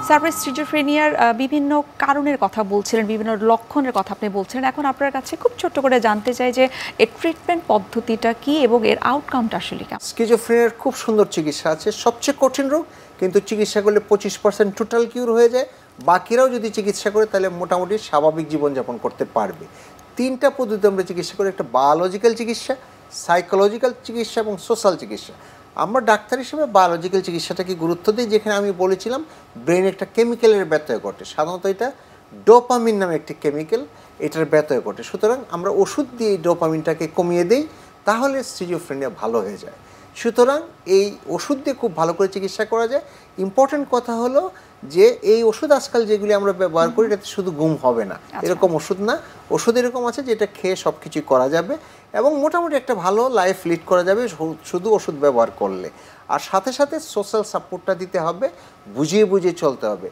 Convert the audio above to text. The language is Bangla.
স্যার, আপনি স্কিজোফ্রেনিয়ার বিভিন্ন কারণের কথা বলছিলেন, বিভিন্ন লক্ষণের কথা আপনি বলছিলেন। এখন আপনার কাছে খুব ছোট্ট করে জানতে চাই যে এর ট্রিটমেন্ট পদ্ধতিটা কি এবং এর আউটকামটা আসলে কেমন? স্কিজোফ্রেনিয়ার খুব সুন্দর চিকিৎসা আছে, সবচেয়ে কঠিন রোগ, কিন্তু চিকিৎসা করলে 25% টোটাল কিউর হয়ে যায়। বাকিরাও যদি চিকিৎসা করে তাহলে মোটামুটি স্বাভাবিক জীবনযাপন করতে পারবে। 3টা পদ্ধতি আমরা চিকিৎসা করি, একটা বায়োলজিক্যাল চিকিৎসা, সাইকোলজিক্যাল চিকিৎসা এবং সোশ্যাল চিকিৎসা। আমরা ডাক্তার হিসেবে বায়োলজিক্যাল চিকিৎসাটাকে গুরুত্ব দিই, যেখানে আমি বলেছিলাম ব্রেন একটা কেমিক্যালের ব্যত্যয় ঘটে, সাধারণত এটা ডোপামিন নামে একটি কেমিক্যাল, এটার ব্যত্যয় ঘটে। সুতরাং আমরা ওষুধ দিয়ে এই ডোপামিনটাকে কমিয়ে দিই, তাহলে স্কিজোফ্রেনিয়া ভালো হয়ে যায়। সুতরাং এই ওষুধ দিয়ে খুব ভালো করে চিকিৎসা করা যায়। ইম্পর্টেন্ট কথা হলো যে এই ওষুধ আজকাল যেগুলি আমরা ব্যবহার করি, এটাতে শুধু ঘুম হবে না, এরকম ওষুধ না। ওষুধ এরকম আছে যেটা খেয়ে সব কিছুই করা যাবে এবং মোটামুটি একটা ভালো লাইফ লিড করা যাবে শুধু ওষুধ ব্যবহার করলে। আর সাথে সাথে সোশ্যাল সাপোর্টটা দিতে হবে, বুঝিয়ে বুঝিয়ে চলতে হবে।